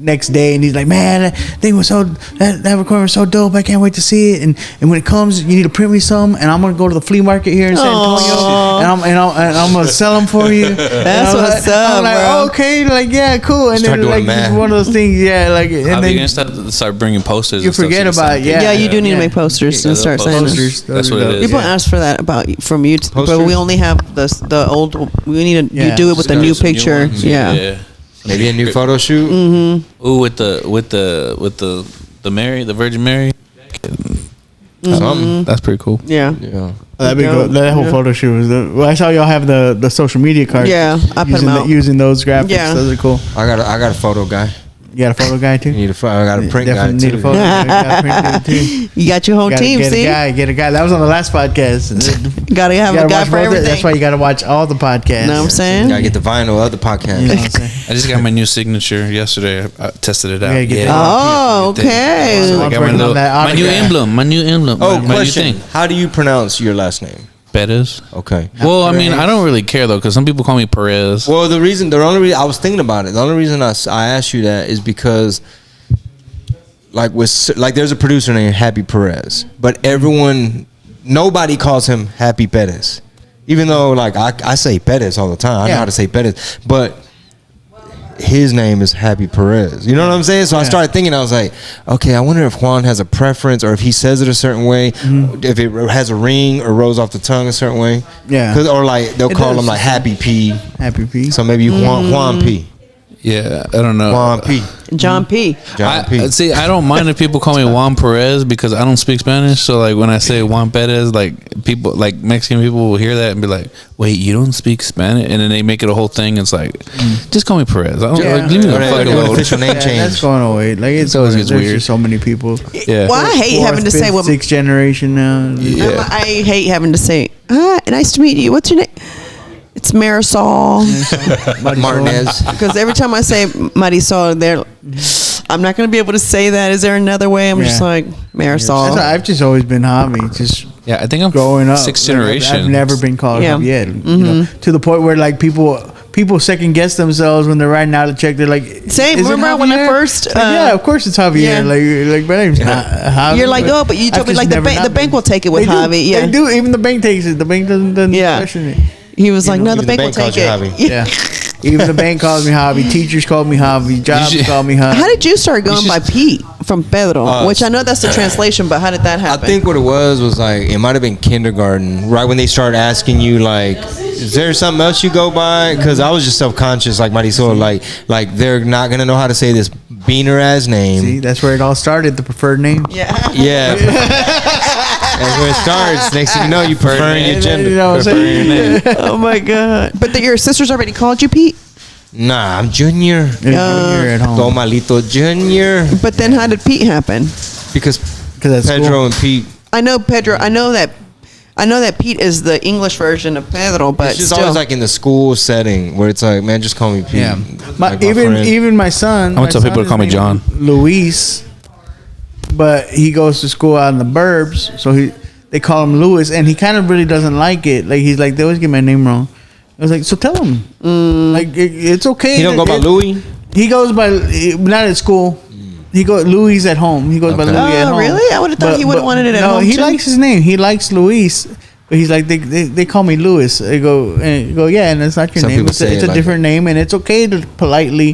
next day, and he's like, "Man, that thing was that recording was so dope. I can't wait to see it. And when it comes, you need to print me some, and I'm gonna go to the flea market here in San Antonio, and I'm gonna sell them for you." That's what's I'm up, like, bro. "Oh, okay, like yeah, cool." And Start then doing like math. just one of those things, yeah, like and How are you then gonna start bringing posters? you and stuff forget so you can about send it, people? Yeah, you do need to Yeah. make posters Yeah, and start saying posters. That's what it is. People yeah. ask for that from you, but Posters? we only have the old. We need to Yeah. you do it with a Start new some picture. ones. Yeah. Maybe a new photo shoot. Ooh, with the Mary, the Virgin Mary. Something. That's pretty cool. Yeah. Yeah. that'd be good. That whole photo shoot was. I saw y'all have the social media cards. Yeah, I put 'em using out. using those graphics. Yeah. Those are cool. I got a photo guy. You got a photo guy too? I got a print guy Definitely need too. a photo guy. Gotta print it, too. You got your whole team. Get See, a guy. That was on the last podcast. gotta have You a gotta guy watch for both. everything. That's why you gotta watch all the podcasts. Know what I'm saying? Gotta get the vinyl of the podcast. You know what I'm saying? I just got my new signature yesterday. I tested it out. gotta get that. Oh, okay. I got Working on that my new autograph. emblem. My new emblem. Oh, my new question. thing. How do you pronounce your last name? Bettis. Okay. Well, I mean, I don't really care though, because some people call me Perez. Well, the only reason I was thinking about it, the only reason I asked you that is because, there's a producer named Happy Perez, but nobody calls him Happy Bettis, even though I say Bettis all the time. I know how to say Bettis, but his name is Happy Perez. You know what I'm saying? So I started thinking, I was like, okay, I wonder if Juan has a preference, or if he says it a certain way, if it has a ring or rolls off the tongue a certain way. Yeah. Or they'll It call does. him like Happy P. Happy P. So maybe Juan P. Yeah, I don't know. Juan P. John P. John P. See, I don't mind if people call me Juan Perez because I don't speak Spanish. So like when I say Juan Perez, like people, like Mexican people will hear that and be like, "Wait, you don't speak Spanish?" And then they make it a whole thing. It's like, just call me Perez. I don't like, leave me the Or fuck they do an alone. official name Yeah, change. that's going away. Like it's always there's gets weird. just so many people. Yeah. Well, I hate having to say what. sixth generation now. I hate having to say. Hi, nice to meet you. What's your name? It's Marisol. Martinez. Because every time I say Marisol, I'm not going to be able to say that. Is there another way? I'm just Yeah. like Marisol. That's why I've just always been Javi. Just Yeah, I think I'm growing up, sixth Like, generation. I've never been called Yeah. Javier. You know, to the point where like people people second guess themselves when they're writing out a check. They're like, Same. "Is it Remember when I Javier?" first? Like, yeah, of course it's Javier. yeah. Like my name's not Javier. You're like, oh, but you told me like the bank will take it with Javi. Yeah, they do. Even the bank takes it. The bank doesn't question it. He was like, no, the Even bank will take calls you it. Javi. Yeah. Even the bank calls me Javi. Teachers call me Javi. Jobs call me Javi. How did you start going by Pete from Pedro? Which I know that's the translation, but how did that happen? I think what it was like it might have been kindergarten, right when they started asking you like, is there something else you go by? Because I was just self-conscious, like Marisol, like they're not gonna know how to say this beaner ass name. See, that's where it all started. The preferred name. Yeah. That's where it starts. Next thing you know, you preferring your gender. You know what I'm saying? Oh my god! But your sisters already called you Pete. Nah, I'm Junior. You're at home. Tomalito Junior. But then how did Pete happen? Because that's Pedro cool. and Pete. I know Pedro. I know that Pete is the English version of Pedro, but It's just still. always like in the school setting where it's like, man, just call me Pete. Yeah. Like my friend. Even my son. I want to tell my people to son call me is John. named Luis, but he goes to school out in the burbs, so they call him Louis, and he kind of really doesn't like it. Like he's like, they always get my name wrong. I was like, so tell him. Like it's okay. He don't go by Louis. He goes by not at school. He goes Louis at home. He goes by Okay. Louis at Oh, home. really? I would have thought he would have wanted it at no, home he too. likes his name. He likes Luis. But he's like they call me Louis. They go yeah, and it's not your Some name. people It's say a it like different name, and it's okay to politely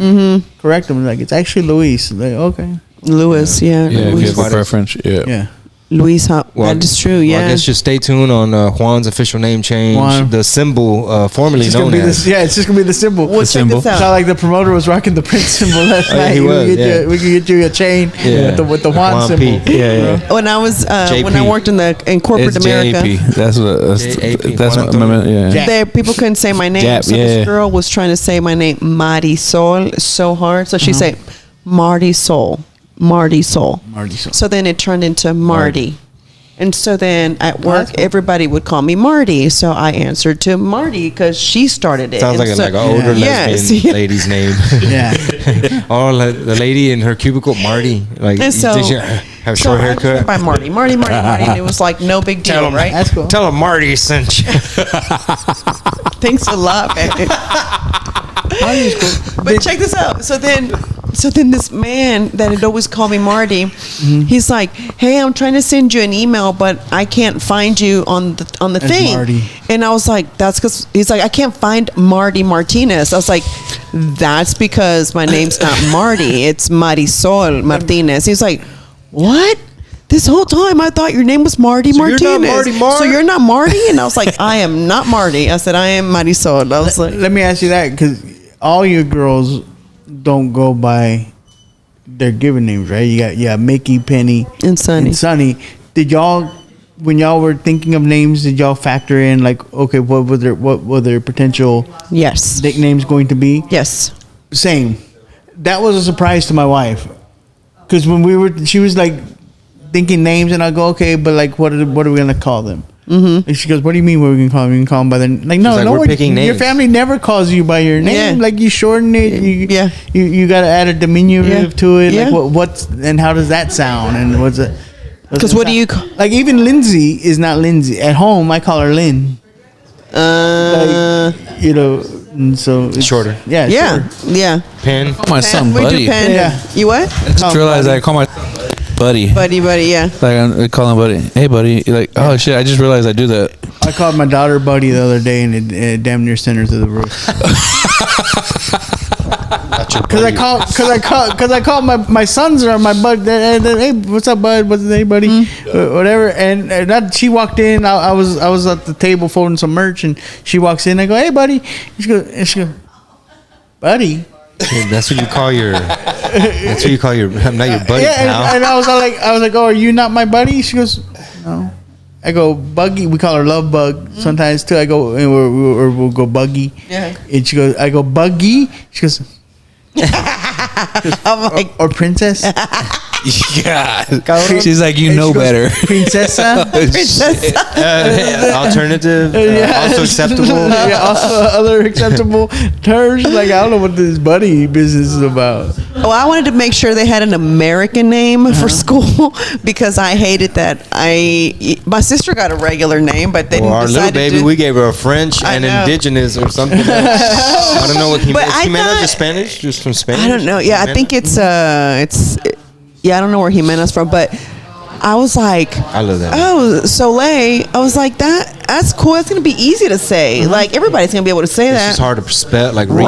correct them. Like it's actually Luis. Like okay, Louis, yeah. Yeah, if you Luis. have a preference. Yeah. yeah. Luis, that is true, yeah. Well, I guess just stay tuned on Juan's official name change. Juan. The symbol formerly It's known gonna be as. it's just gonna be the symbol. Well, check symbol. this It's out. not like the promoter was rocking the Prince symbol last Oh, yeah, night. he was, yeah. We could get you a chain Yeah. with the Juan Juan symbol. P. Yeah. When I was when I JP. worked in corporate It's America, JAP. That's what. JAP. That's what. Yeah. Jack. there people couldn't say my name. Jap, so this yeah. girl was trying to say my name Marisol so hard, so she said Marisol, Marisol. Marisol. So then it turned into Marty. And so then at work, everybody would call me Marty. So I answered to Marty because she started it. Sounds And like so- an older Yes. lesbian lady's name. Yeah. Oh, the lady in her cubicle, Marty. Like, And so, did she have a so short I just went haircut? by Marty. And it was like no big deal, right? That's cool. Tell him Marty sent you. Thanks a lot, man. Marty's cool. But check this out. So then this man that had always called me Marty, he's like, "Hey, I'm trying to send you an email, but I can't find you on the As thing." Marty. And I was like, "That's because," he's like, "I can't find Marty Martinez." I was like, "That's because my name's not Marty. It's Marisol Martinez." He's like, "What? This whole time I thought your name was Marty So you're Martinez. not Marty Mark? So you're not Marty?" And I was like, "I am not Marty." I said, "I am Marisol." I was like, Let me ask you that because all your girls don't go by their given names, right? You got Mickey, Penny, And Sunny. Did y'all, when y'all were thinking of names, did y'all factor in like, okay, what were their potential "Yes, nicknames going to be? yes." Same. That was a surprise to my wife because when she was like thinking names, and I go, okay, but like, what are we gonna call them? Mm-hmm. And she goes, "What do you mean? What are we gonna call them? We can call them by their like no, like, no we're one, picking your names. family never calls you by your name. Yeah. Like you shorten it. Yeah. You got to add a diminutive Yeah. to it. Yeah. Like what's and how does that sound? And what's it? Because what do you like? Even Lindsay is not Lindsay at home. I call her Lynn. Like, you know, and so it's, Shorter. Yeah, yeah, shorter. yeah. Pen. Call my son We do buddy. pen. Yeah. You what? I just realized I call my buddy. Buddy, yeah. Like I call him buddy. Hey buddy. You're like, oh shit, I just realized I do that. I called my daughter Buddy the other day, and it damn near sent her to the roof. Because I call my sons are my bud. Hey, what's up, bud? What's hey, buddy? Whatever. And that she walked in. I was at the table folding some merch, and she walks in. I go, hey, buddy. She goes, buddy. Yeah, that's what you call your. That's what you call your. Not your buddy, Yeah, pal. and I was like, oh, are you not my buddy? She goes, no. I go Buggy. We call her Love Bug sometimes too. I go or we'll go Buggy. Yeah. And she goes, I go Buggy. She goes, I'm like, or Princess. God. She's like, you know better. Princesa. Alternative, also acceptable. Yeah, also other acceptable terms. Like, I don't know what this buddy business is about. Oh, I wanted to make sure they had an American name for school because I hated that. My sister got a regular name, but they Well, our little decided baby, to. we gave her a French I and know. indigenous or something. I don't know what But I Jimena's thought- just Spanish, just from Spanish. I don't know. Yeah, I think it's yeah, I don't know where Jimena's from, but I was like, I love that. oh, Soleil. I was like, that's cool. It's gonna be easy to say. Like everybody's gonna be able to say It's that. just hard to spell, like read.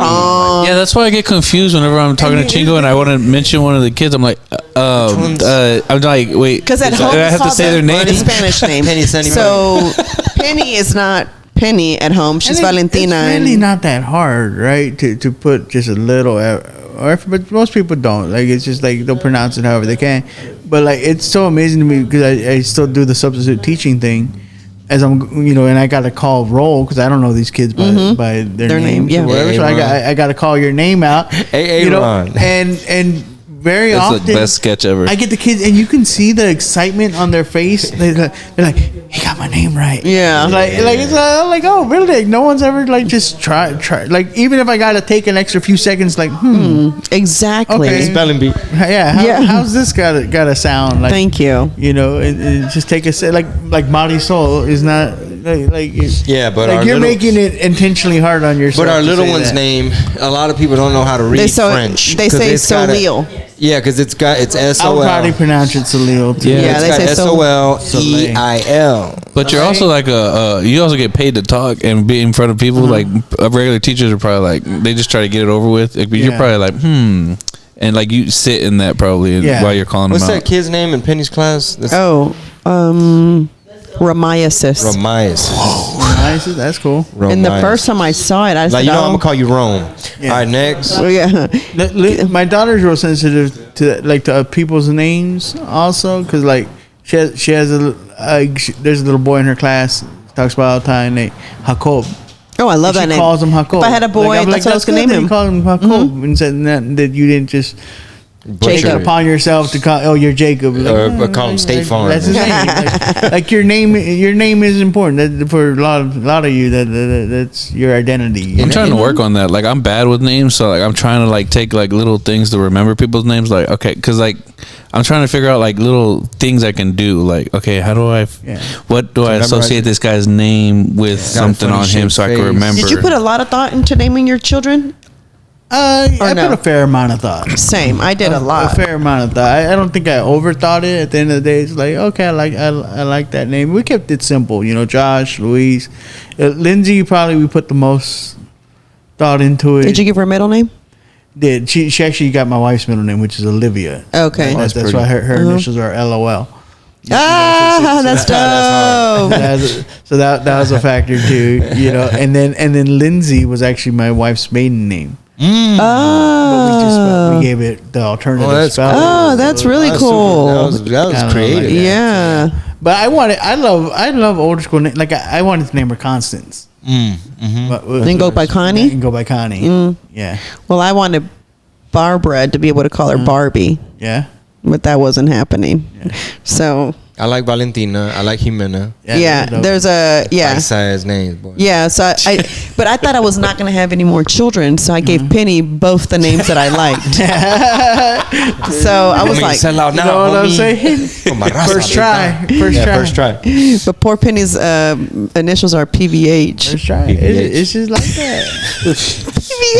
Yeah, that's why I get confused whenever I'm talking to Chingo and I want to mention one of the kids. I'm like, I'm like, wait, Because at home, I it's have to called say their the name. Spanish name. Penny, Sunny, so Penny is not Penny at home. She's Valentina. It's really and not that hard, right? To put just a little, but most people don't. Like, it's just like they'll pronounce it however they can. But like, it's so amazing to me because I still do the substitute teaching thing. As I'm, and I got to call roll because I don't know these kids by their name, names yeah. or whatever. So I got to call your name out, Ron. and very That's often the best sketch ever. I get the kids, and you can see the excitement on their face. They're like, "He got my name right." Yeah. It's like, oh, really? Like, no one's ever like just try. Like, even if I got to take an extra few seconds, like, exactly. Okay. Spelling bee. yeah, how's this gotta sound? Like, Thank you. and just take a set. Like Marisol is not like Yeah, but like our you're little- making it intentionally hard on yourself. But our to little say one's that. name, a lot of people don't know how to read French. They 'cause say it's got a- Solil. Yeah, because it's I'll probably SOL. pronounce it Salil too. Yeah, It's they got say SOLEIL. But you're also like you also get paid to talk and be in front of people. Like regular teachers are probably like they just try to get it over with. Like, but you're Yeah. probably like and like you sit in that probably Yeah. while you're calling What's them that out. kid's name in Penny's class? That's Ramiasis. Ramias. Nice, that's cool. And the first time I saw it, I Like, said, I'm gonna call you Rome. Yeah. All right, next. oh, yeah. My daughter's real sensitive to people's names also because like she has there's a little boy in her class talks about all the time named Jacob. Oh, I love She that name. calls him Jacob. If I had a boy, I'm that's what I was going to name him. You call him Jacob and said that you didn't just take it Jacob. upon yourself to call. Oh, you're Jacob. Or call him State Farm. That's his name. Like your name. Your name is important for a lot of you. That's your identity. I'm trying to work on that. Like I'm bad with names, so like I'm trying to like take like little things to remember people's names. Like okay, because like I'm trying to figure out like little things I can do. Like okay, how do I? What do I associate this guy's name with something funny on him shaped so I can face. remember? Did you put a lot of thought into naming your children? I no? put a fair amount of thought. Same. I did a lot. A fair amount of thought. I don't think I overthought it. At the end of the day, it's like okay, I like that name. We kept it simple, Josh, Louise, Lindsay. Probably we put the most thought into it. Did you give her a middle name? Did she actually got my wife's middle name, which is Olivia. Okay. That's why her initials are LOL. That's dope. So that was a factor too, And then Lindsay was actually my wife's maiden name. But we gave it the alternative that's spelling. Oh, that's really cool. That was creative. Yeah. But I love older school names. Like I wanted to name her Constance. Then go by Connie? And go by Connie. Yeah. Well, I wanted Barbara to be able to call her Barbie, Yeah. but that wasn't happening. So I like Valentina. I like Jimena. yeah, dope. there's a Bite-sized names, boy. Yeah, so but I thought I was not going to have any more children, so I gave Penny both the names that I liked. So I was like, sell out You now, know what I'm homie. saying? Con barraza, First try. ahorita. First Yeah, try. first try. but poor Penny's initials are PVH. First try. PVH. It's just like that.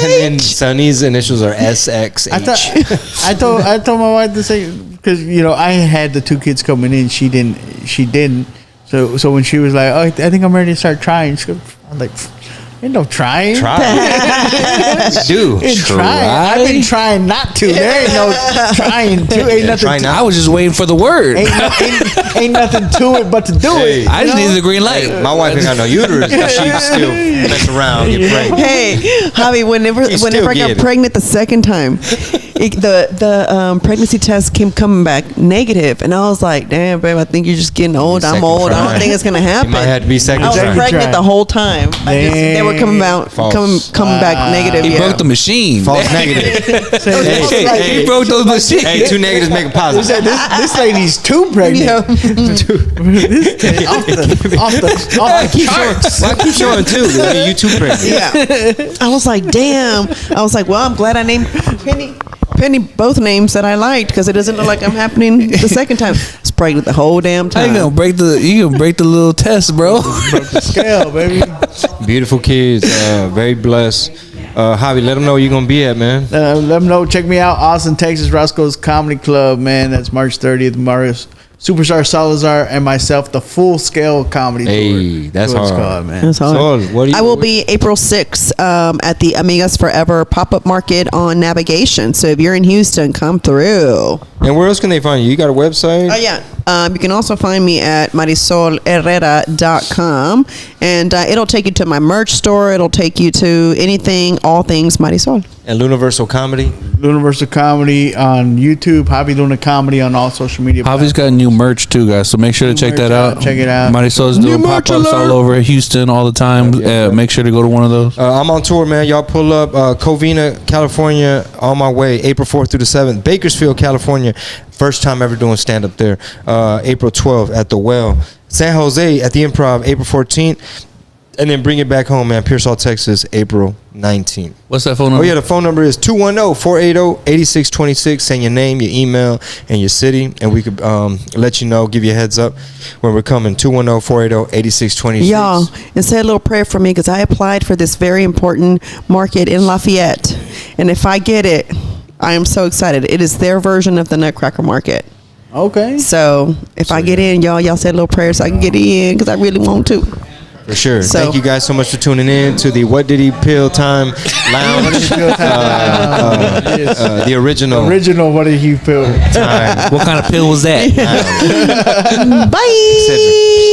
And then Sonny's initials are SXH. I told my wife to say because I had the two kids coming in. She didn't. So when she was like, "Oh, I think I'm ready to start trying," I'm like, "Ain't no trying. Try. Do. Ain't trying. I've been trying not to. There ain't no trying to. Ain't nothing. try To, not. I was just waiting for the word. ain't nothing to it but to do it. I just needed the green light. Hey, my wife ain't got no uterus, but she still mess around, get pregnant. Hey, Javi, whenever still I got get it. pregnant the second time, the pregnancy test came coming back negative, and I was like, "Damn, babe, I think you're just getting old. I'm Second old. I try. don't think it's gonna happen." It might have to be second I was try. pregnant try. the whole time. They were coming out, False. coming back negative. He yeah. broke the machine. False negative. He broke those machines. Hey, two negatives make a positive. This lady's too pregnant. Yeah. Off the charts. Well, I keep showing too. You too pregnant. Yeah. I was like, damn. I was like, well, I'm glad I named Penny both names that I liked because it doesn't look like I'm happening the second time. I was pregnant the whole damn How time. you gonna break the little test, bro? Broke the scale, baby. Beautiful kids. Very blessed. Javi, let them know where you're gonna be at, man. Let them know. Check me out, Austin, Texas, Roscoe's Comedy Club, man. That's March 30th. Marius Superstar Salazar and myself, the Full Scale Comedy Tour. Hey, that's what it's hard. called, man. That's all. So, what do you, I will be April 6th at the Amigas Forever pop-up market on Navigation. So if you're in Houston, come through. And where else can they find you? You got a website? Oh, yeah. You can also find me at marisolherrera.com. And it'll take you to my merch store. It'll take you to anything, all things Marisol. And Universal Comedy? Universal Comedy on YouTube. Javi Luna Comedy on all social media. Javi's got new merch too, guys. So make sure to check merch that out. out. Check it out. Marisol's New doing merch pop-ups alert. all over Houston all the time. Make sure to go to one of those. I'm on tour, man. Y'all pull up. Covina, California, on my way. April 4th through the 7th. Bakersfield, California. First time ever doing stand-up there. April 12th at the Well. San Jose at the Improv, April 14th. And then bring it back home, man. Pearsall, Texas, April 19th. What's that phone Oh, number? yeah, the phone number is 210-480-8626. Send your name, your email, and your city, and we could let you know, give you a heads up when we're coming. 210-480-8626. Y'all, and say a little prayer for me because I applied for this very important market in Lafayette. And if I get it, I am so excited. It is their version of the Nutcracker Market. Okay. So if I get in, y'all say a little prayer so I can get in because I really want to. For sure. So- Thank you guys so much for tuning in to the What Did He Pill Time Lounge. The original Original, what did he feel? time. What kind of pill was that? Bye. Cedric.